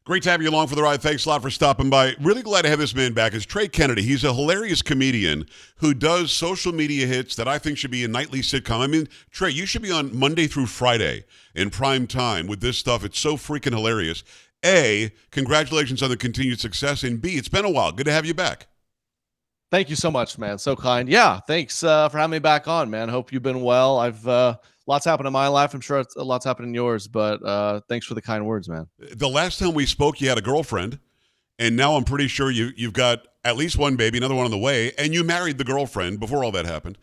Great to have you along for the ride. Thanks a lot for stopping by. Really glad to have this man back. It's Trey Kennedy. He's a hilarious comedian who does social media hits that I think should be a nightly sitcom. I mean, Trey, you should be on Monday through Friday in prime time with this stuff. It's so freaking hilarious. A, congratulations on the continued success. And B, it's been a while. Good to have you back. Thank you so much, man. So kind. Yeah, thanks for having me back on, man. Hope you've been well. I've lots happened in my life. I'm sure a lot's happened in yours, but thanks for the kind words, man. The last time we spoke, you had a girlfriend, and now I'm pretty sure you've got at least one baby, another one on the way, and you married the girlfriend before all that happened.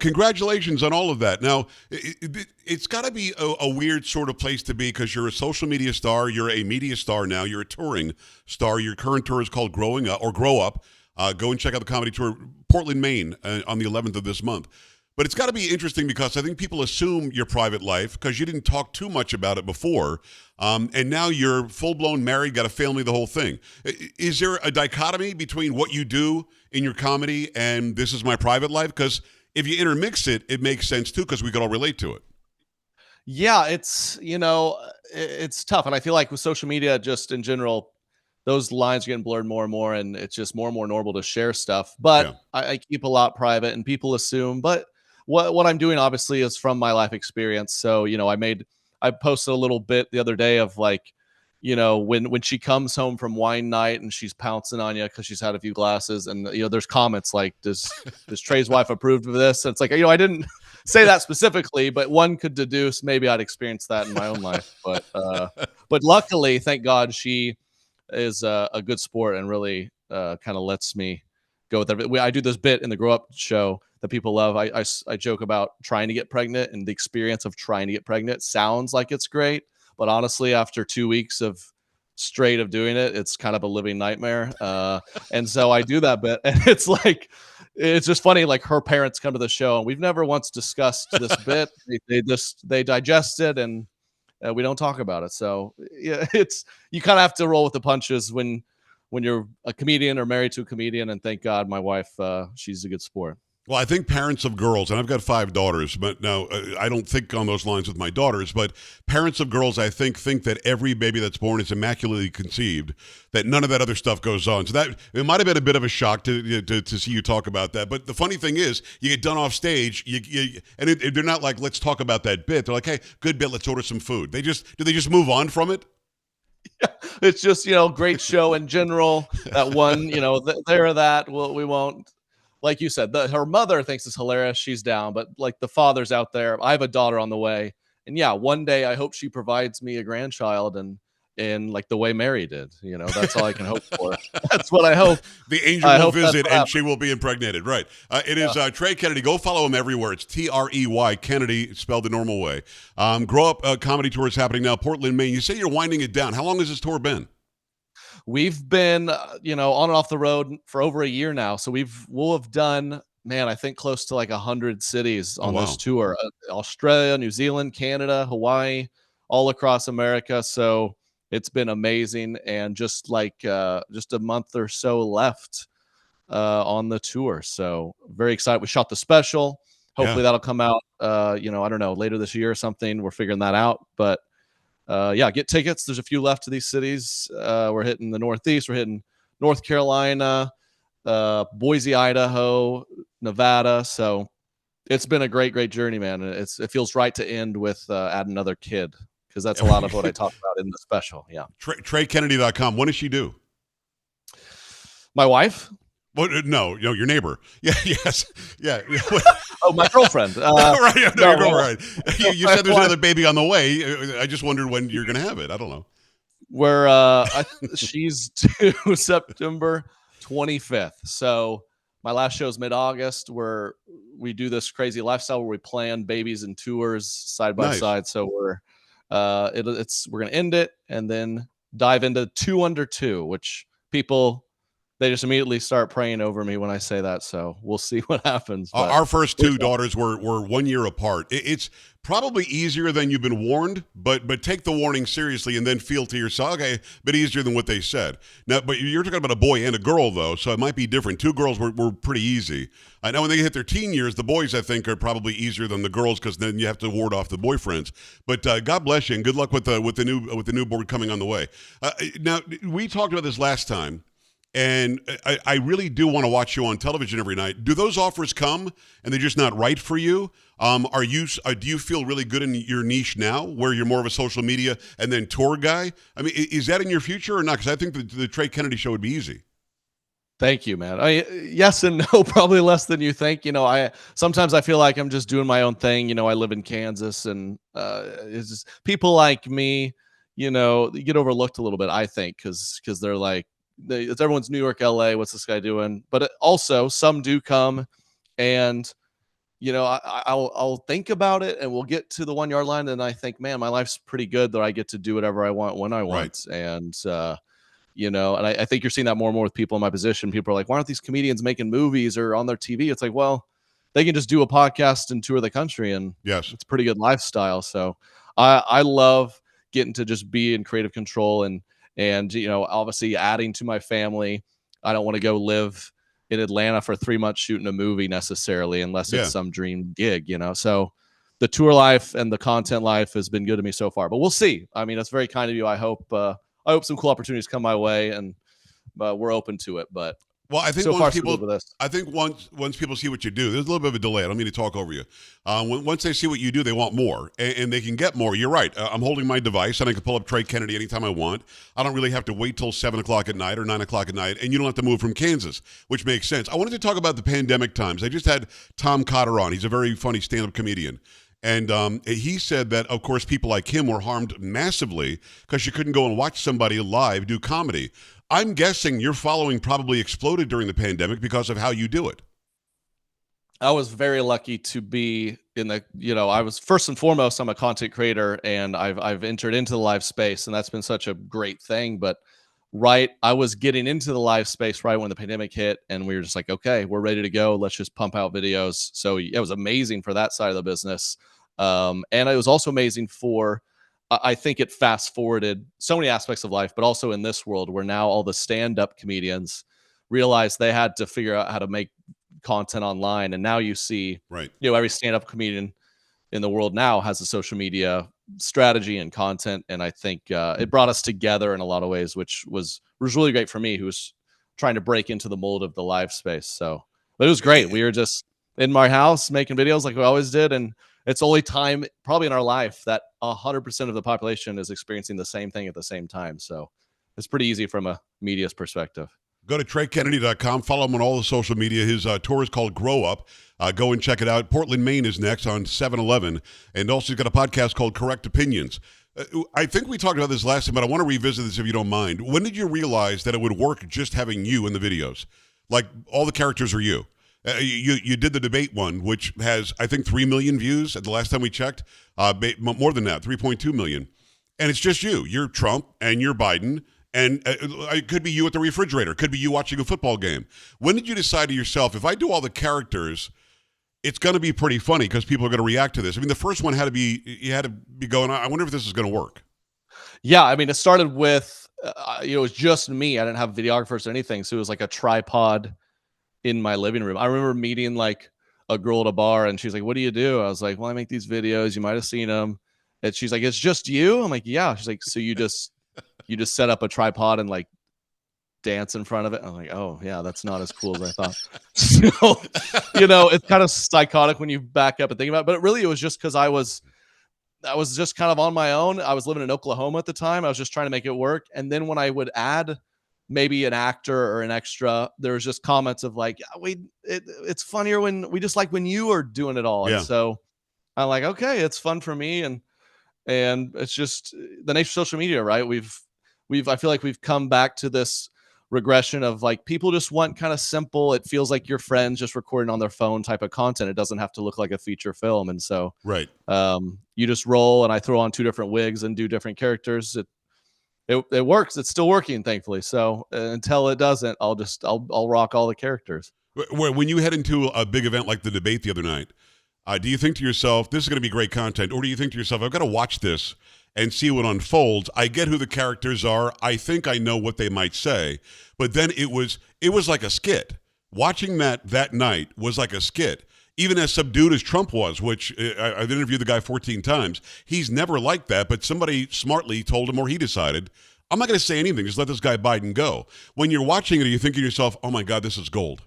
Congratulations on all of that. Now, it's got to be a weird sort of place to be because you're a social media star, you're a media star now, you're a touring star. Your current tour is called Growing Up or Grow Up. Go and check out the comedy tour, Portland, Maine, on the 11th of this month. But it's got to be interesting because I think people assume your private life because you didn't talk too much about it before. And now you're full-blown married, got a family, the whole thing. Is there a dichotomy between what you do in your comedy and this is my private life? Because if you intermix it, it makes sense too because we could all relate to it. Yeah, it's tough. And I feel like with social media, just in general, those lines are getting blurred more and more, and it's just more and more normal to share stuff. But Yeah. I keep a lot private, and people assume. But what I'm doing obviously is from my life experience. So I posted a little bit the other day of like, when she comes home from wine night and she's pouncing on you because she's had a few glasses, and there's comments like, does Trey's wife approve of this? And it's like, I didn't say that specifically, but one could deduce maybe I'd experienced that in my own life. But luckily, thank God, she is a good sport and really kind of lets me go with it. I do this bit in the Grow Up show that people love. I joke about trying to get pregnant, and the experience of trying to get pregnant sounds like it's great, but honestly, after 2 weeks of straight of doing it, it's kind of a living nightmare. And so I do that bit, and it's just funny. Like, her parents come to the show, and we've never once discussed this bit. They digest it, and we don't talk about it. So yeah, you kind of have to roll with the punches when you're a comedian or married to a comedian. And thank God, my wife, she's a good sport. Well, I think parents of girls, and I've got 5 daughters, but now I don't think on those lines with my daughters, but parents of girls, I think that every baby that's born is immaculately conceived, that none of that other stuff goes on. So that it might have been a bit of a shock to see you talk about that. But the funny thing is, you get done off stage, they're not like, let's talk about that bit. They're like, hey, good bit, let's order some food. Do they just move on from it? Yeah, it's just, great show in general. That one, that. Well, we won't. Like you said, her mother thinks it's hilarious. She's down, but like the father's out there. I have a daughter on the way, and yeah, one day I hope she provides me a grandchild, and in like the way Mary did. That's all I can hope for. That's what I hope. The angel will visit, and she will be impregnated. Right. It is Trey Kennedy. Go follow him everywhere. It's Trey Kennedy, spelled the normal way. Grow Up comedy tour is happening now, Portland, Maine. You say you're winding it down. How long has this tour been? We've been, on and off the road for over a year now. So we'll have done, man, I think close to like 100 cities on this tour. Australia, New Zealand, Canada, Hawaii, all across America. So it's been amazing. And just a month or so left on the tour. So very excited. We shot the special. Hopefully that'll come out, I don't know, later this year or something. We're figuring that out. But get tickets. There's a few left to these cities. We're hitting the Northeast. We're hitting North Carolina, Boise, Idaho, Nevada. So it's been a great, great journey, man. And it feels right to end with add another kid, because that's a lot of what I talk about in the special. Yeah. TreyKennedy.com. When does she do? My wife? Well, no, your neighbor. Yeah, yes, yeah. Oh, my girlfriend. Right, right. You said there's another baby on the way. I just wondered when you're going to have it. I don't know. She's due September 25th. So my last show is mid-August, where we do this crazy lifestyle where we plan babies and tours side by side. So we're going to end it and then dive into 2 Under 2, which people they just immediately start praying over me when I say that. So we'll see what happens. But Our first we're two daughters were 1 year apart. It's probably easier than you've been warned, but take the warning seriously and then feel to yourself, okay, a bit easier than what they said. Now, but you're talking about a boy and a girl, though, so it might be different. Two girls were pretty easy. I know when they hit their teen years, the boys, I think, are probably easier than the girls because then you have to ward off the boyfriends. But God bless you and good luck with the newborn coming on the way. Now, we talked about this last time. And I really do want to watch you on television every night. Do those offers come and they're just not right for you? Do you feel really good in your niche now where you're more of a social media and then tour guy? I mean, is that in your future or not? Because I think the Trey Kennedy show would be easy. Thank you, man. Yes and no, probably less than you think. I sometimes I feel like I'm just doing my own thing. I live in Kansas, and it's just people like me. You get overlooked a little bit, I think, because they're like, it's everyone's New York, LA. What's this guy doing? But also, some do come, and I'll think about it, and we'll get to the 1 yard line, and I think, man, my life's pretty good that I get to do whatever I want when I want, Right. and and I think you're seeing that more and more with people in my position. People are like, why aren't these comedians making movies or on their TV? It's like, well, they can just do a podcast and tour the country, and Yes. it's a pretty good lifestyle. So I love getting to just be in creative control and obviously adding to my family. I don't want to go live in Atlanta for 3 months shooting a movie necessarily, unless it's Yeah. some dream gig. So the tour life and the content life has been good to me so far, but we'll see. I mean, it's very kind of you. I hope some cool opportunities come my way, and we're open to it. But Well, I think so far, so good with this. once people see what you do, there's a little bit of a delay. I don't mean to talk over you. Once they see what you do, they want more, and they can get more. You're right. I'm holding my device, and I can pull up Trey Kennedy anytime I want. I don't really have to wait till 7 o'clock at night or 9 o'clock at night, and you don't have to move from Kansas, which makes sense. I wanted to talk about the pandemic times. I just had Tom Cotter on. He's a very funny stand-up comedian. And he said that, of course, people like him were harmed massively because you couldn't go and watch somebody live do comedy. I'm guessing your following probably exploded during the pandemic because of how you do it. I was very lucky to be in the, I was first and foremost, I'm a content creator, and I've entered into the live space, and that's been such a great thing. But I was getting into the live space right when the pandemic hit, and we were just like, okay, we're ready to go. Let's just pump out videos. So it was amazing for that side of the business. And it was also amazing I think it fast forwarded so many aspects of life, but also in this world where now all the stand-up comedians realized they had to figure out how to make content online. And now you see, Right. every stand-up comedian in the world now has a social media strategy and content. And I think it brought us together in a lot of ways, which was really great for me, who was trying to break into the mold of the live space. So, but it was great. We were just in my house making videos like we always did. And it's only time probably in our life that 100% of the population is experiencing the same thing at the same time. So it's pretty easy from a media's perspective. Go to TreyKennedy.com. Follow him on all the social media. His tour is called Grow Up. Go and check it out. Portland, Maine is next on 7/11. And also he's got a podcast called Correct Opinions. I think we talked about this last time, but I want to revisit this if you don't mind. When did you realize that it would work just having you in the videos? Like all the characters are you. You did the debate one, which has, I think, 3 million views at the last time we checked. More than that, 3.2 million. And it's just you. You're Trump and you're Biden. And it could be you at the refrigerator. It could be you watching a football game. When did you decide to yourself, if I do all the characters, it's going to be pretty funny because people are going to react to this? I mean, the first one you had to be going, I wonder if this is going to work. Yeah, I mean, it started with, it was just me. I didn't have videographers or anything. So it was like a tripod in my living room. I remember meeting like a girl at a bar, and she's like, what do you do? I was like, well, I make these videos. You might have seen them. And she's like, it's just you? I'm like, yeah. She's like, so you just set up a tripod and like dance in front of it? I'm like, oh yeah, that's not as cool as I thought. So, it's kind of psychotic when you back up and think about it. But really, it was just because I was just kind of on my own. I was living in Oklahoma at the time. I was just trying to make it work. And then when I would add maybe an actor or an extra, there was just comments of like, it's funnier when we just like when you are doing it all. Yeah. And so I'm like, okay, it's fun for me. And it's just the nature of social media, right? I feel like we've come back to this regression of like, people just want kind of simple. It feels like your friends just recording on their phone type of content. It doesn't have to look like a feature film. And so, right. You just roll, and I throw on 2 different wigs and do different characters. it works. It's still working, thankfully. So until it doesn't, I'll rock all the characters. When you head into a big event like the debate the other night, do you think to yourself, this is going to be great content? Or do you think to yourself, I've got to watch this and see what unfolds? I get who the characters are. I think I know what they might say. But then it was like a skit. Watching that night was like a skit. Even as subdued as Trump was, which I've interviewed the guy 14 times, he's never like that. But somebody smartly told him, or he decided, I'm not going to say anything. Just let this guy Biden go. When you're watching it, you think to yourself, oh my God, this is gold.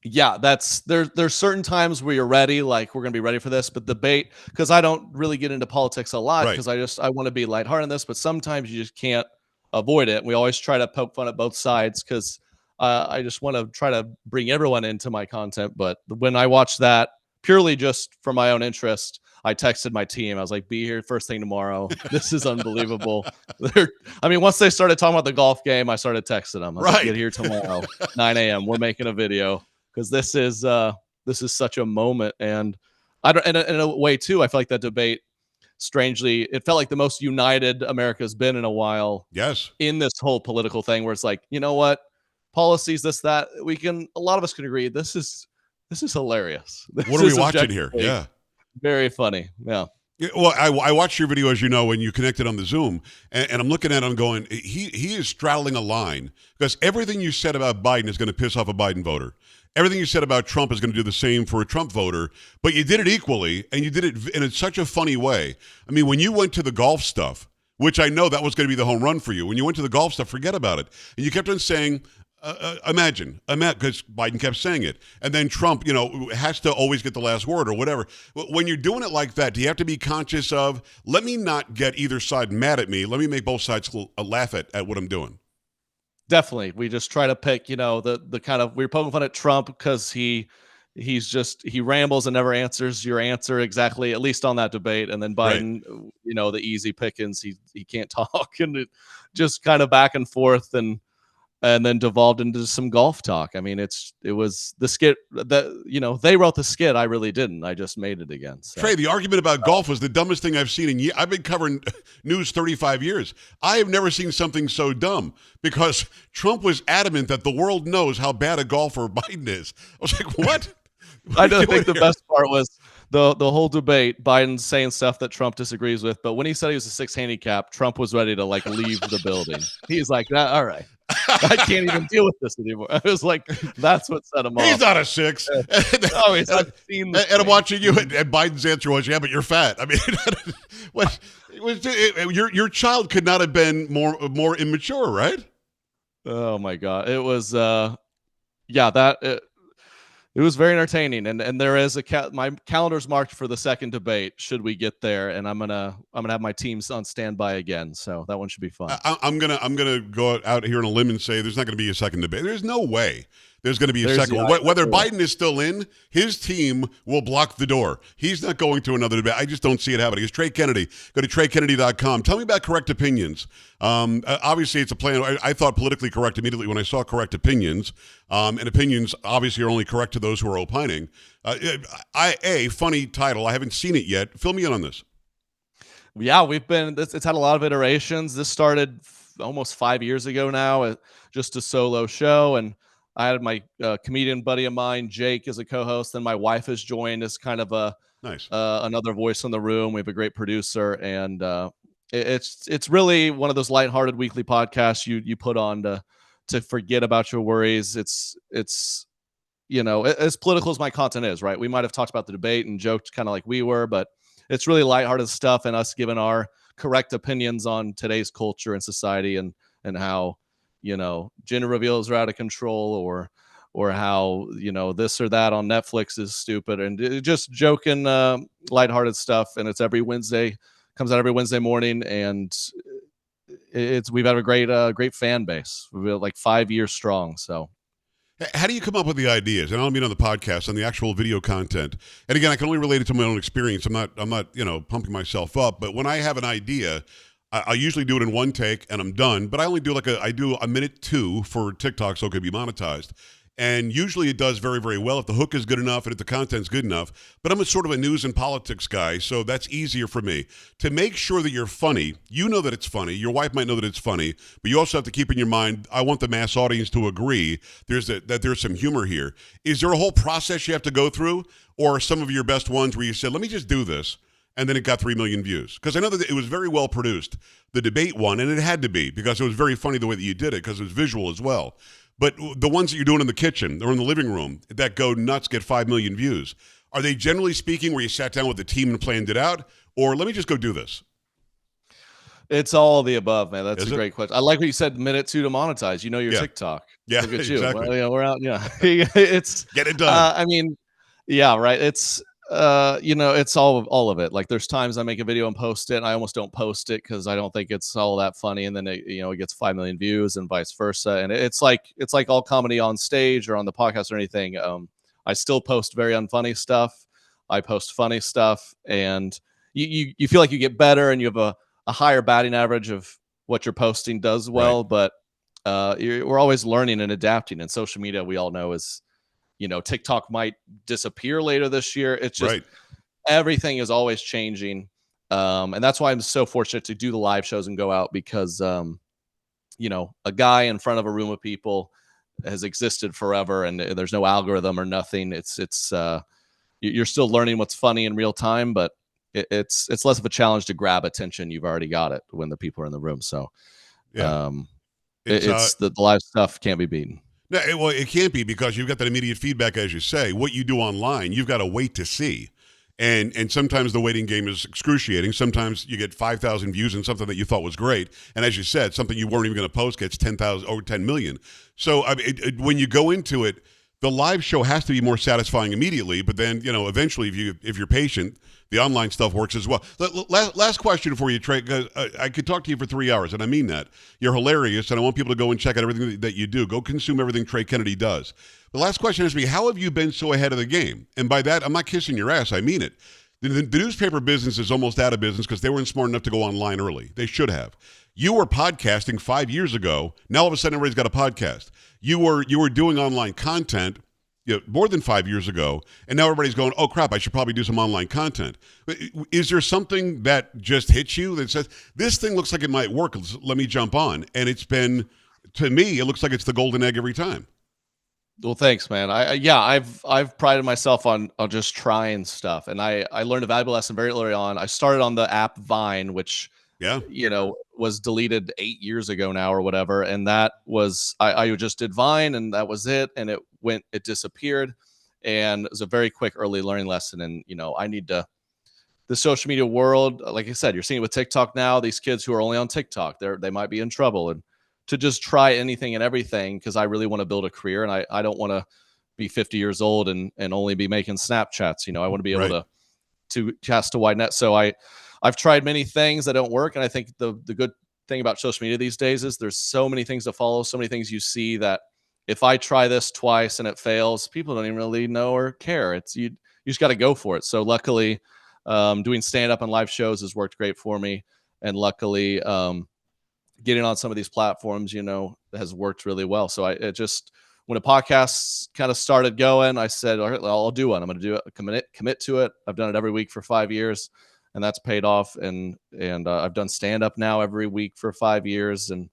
Yeah, there's certain times where you're ready, like we're gonna be ready for this, but debate, because I don't really get into politics a lot, Right. because I want to be lighthearted in this, but sometimes you just can't avoid it. We always try to poke fun at both sides because I just want to try to bring everyone into my content. But when I watched that purely just for my own interest, I texted my team. I was like, "Be here first thing tomorrow. This is unbelievable." Once they started talking about the golf game, I started texting them. I was like, "Get here tomorrow, 9 a.m. We're making a video." Because this is such a moment, and I don't. And in a way too, I feel like that debate, strangely, it felt like the most united America's been in a while. Yes. In this whole political thing, where it's like, you know what, policies, this, that, a lot of us can agree. This is hilarious. What are we watching here? Yeah. Very funny. Yeah. Well, I watched your video, as you know, when you connected on the Zoom, and I'm looking at him going, he is straddling a line, because everything you said about Biden is going to piss off a Biden voter. Everything you said about Trump is going to do the same for a Trump voter, but you did it equally, and you did it in such a funny way. I mean, when you went to the golf stuff, which I know that was going to be the home run for you, when you went to the golf stuff, forget about it. And you kept on saying, imagine, because Biden kept saying it. And then Trump, has to always get the last word or whatever. When you're doing it like that, do you have to be conscious of, let me not get either side mad at me. Let me make both sides laugh at what I'm doing. Definitely. We just try to pick, the kind of, we're poking fun at Trump because he rambles and never answers your answer exactly, at least on that debate. And then Biden, right, the easy pickings, he can't talk, and it just kind of back and forth, and then devolved into some golf talk. I mean, it was the skit that, they wrote the skit. I really didn't. I just made it again. So. Trey, the argument about golf was the dumbest thing I've seen in years. I've been covering news 35 years. I have never seen something so dumb, because Trump was adamant that the world knows how bad a golfer Biden is. I was like, what? I don't think the best part was the whole debate. Biden's saying stuff that Trump disagrees with, but when he said he was a 6 handicap, Trump was ready to leave the building. He's like, all right, I can't even deal with this anymore. I was like, that's what set him off. He's not a 6. He's not seen and I'm watching you, and Biden's answer was, yeah, but you're fat. I mean, your child could not have been more immature, right? Oh my God. It was, it was very entertaining, and there is my calendar's marked for the second debate. Should we get there, and I'm gonna have my teams on standby again, so that one should be fun. I'm gonna go out here on a limb and say there's not gonna be a second debate. There's no way there's going to be a second one. Whether Biden is still in, his team will block the door. He's not going to another debate. I just don't see it happening. It's Trey Kennedy. Go to TreyKennedy.com. Tell me about Correct Opinions. Obviously, it's a plan. I thought politically correct immediately when I saw Correct Opinions. And opinions, obviously, are only correct to those who are opining. Funny title. I haven't seen it yet. Fill me in on this. Yeah, it's had a lot of iterations. This started almost 5 years ago now, just a solo show, and I had my comedian buddy of mine, Jake, as a co-host. Then my wife has joined as kind of another voice in the room. We have a great producer, and it's really one of those lighthearted weekly podcasts you put on to forget about your worries. It's as political as my content is, right? We might have talked about the debate and joked kind of like we were, but it's really lighthearted stuff, and us giving our correct opinions on today's culture and society, and how gender reveals are out of control, or how this or that on Netflix is stupid, and just joking, lighthearted stuff. And it's comes out every Wednesday morning, and we've had a great fan base. We've been like 5 years strong. So how do you come up with the ideas? And I don't mean on the podcast, on the actual video content. And again, I can only relate it to my own experience. I'm not pumping myself up, but when I have an idea, I usually do it in one take and I'm done, but I only do I do a minute 2 for TikTok so it can be monetized. And usually it does very, very well if the hook is good enough and if the content's good enough. But I'm a sort of a news and politics guy, so that's easier for me. To make sure that you're funny, you know that it's funny. Your wife might know that it's funny, but you also have to keep in your mind, I want the mass audience to agree that there's some humor here. Is there a whole process you have to go through? Or are some of your best ones where you said, let me just do this, and then it got 3 million views? Because I know that it was very well produced, the debate one, and it had to be because it was very funny the way that you did it because it was visual as well. But the ones that you're doing in the kitchen or in the living room that go nuts get 5 million views. Are they generally speaking where you sat down with the team and planned it out? Or let me just go do this? It's all of the above, man. That's Is a it? great question. I like what you said, minute 2 to monetize. You know your Yeah. TikTok. Yeah, Look at you. exactly. Well, we're out. Yeah. It's Get it done. I mean, yeah, right. It's it's all of it. Like there's times I make a video and post it and I almost don't post it because I don't think it's all that funny, and then it gets 5 million views and vice versa. And it's like all comedy on stage or on the podcast or anything. I still post very unfunny stuff. I post funny stuff, and you feel like you get better and you have a higher batting average of what you're posting does well. Right. But we're always learning and adapting, and social media, we all know, is TikTok might disappear later this year. It's just Right. everything is always changing. And that's why I'm so fortunate to do the live shows and go out because, a guy in front of a room of people has existed forever, and there's no algorithm or nothing. You're still learning what's funny in real time, but it's less of a challenge to grab attention. You've already got it when the people are in the room. So Yeah. it's the live stuff can't be beaten. No, it can't be because you've got that immediate feedback, as you say. What you do online, you've got to wait to see. And sometimes the waiting game is excruciating. Sometimes you get 5,000 views on something that you thought was great. And as you said, something you weren't even going to post gets 10,000 or 10 million. So when you go into it, the live show has to be more satisfying immediately. But then, eventually, if you're patient, the online stuff works as well. Last question for you, Trey, because I could talk to you for 3 hours, and I mean that. You're hilarious, and I want people to go and check out everything that you do. Go consume everything Trey Kennedy does. The last question has to be, how have you been so ahead of the game? And by that, I'm not kissing your ass. I mean it. The newspaper business is almost out of business because they weren't smart enough to go online early. They should have. You were podcasting 5 years ago. Now all of a sudden, everybody's got a podcast. You were doing online content more than 5 years ago, and now everybody's going, oh, crap, I should probably do some online content. Is there something that just hits you that says, this thing looks like it might work, let me jump on? And it's been, to me, it looks like it's the golden egg every time. Well, thanks, man. I've prided myself on just trying stuff, and I learned a valuable lesson very early on. I started on the app Vine, which was deleted 8 years ago now or whatever, and that was I just did Vine, and that was it, and it disappeared, and it was a very quick early learning lesson. And I need to. The social media world, like I said, you're seeing it with TikTok now. These kids who are only on TikTok, they might be in trouble, and to just try anything and everything because I really want to build a career, and I don't want to be 50 years old and only be making Snapchats. I want to be able to cast a wide net. So I've tried many things that don't work, and I think the good thing about social media these days is there's so many things to follow, so many things you see that if I try this twice and it fails, people don't even really know or care. It's you just got to go for it. So luckily, doing stand up and live shows has worked great for me, and luckily, getting on some of these platforms, has worked really well. So when a podcast kind of started going, I said, all right, I'll do one. I'm going to do it, commit to it. I've done it every week for 5 years, and that's paid off. And I've done stand up now every week for 5 years, and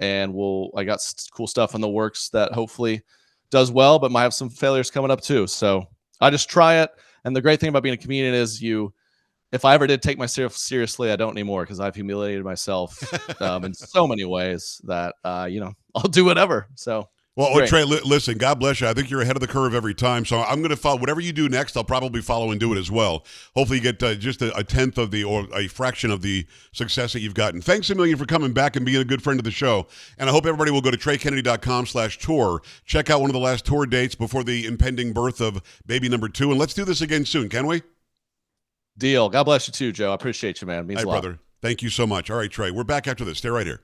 I got cool stuff in the works that hopefully does well, but might have some failures coming up too. So I just try it. And the great thing about being a comedian is if I ever did take myself seriously, I don't anymore because I've humiliated myself in so many ways that, I'll do whatever. So, well, Trey, listen, God bless you. I think you're ahead of the curve every time. So I'm going to follow whatever you do next. I'll probably follow and do it as well. Hopefully you get just a tenth of or a fraction of the success that you've gotten. Thanks a million for coming back and being a good friend of the show. And I hope everybody will go to TreyKennedy.com/tour. Check out one of the last tour dates before the impending birth of baby number 2. And let's do this again soon, can we? Deal. God bless you too, Joe. I appreciate you, man. It means a lot. Brother. Thank you so much. All right, Trey, we're back after this. Stay right here.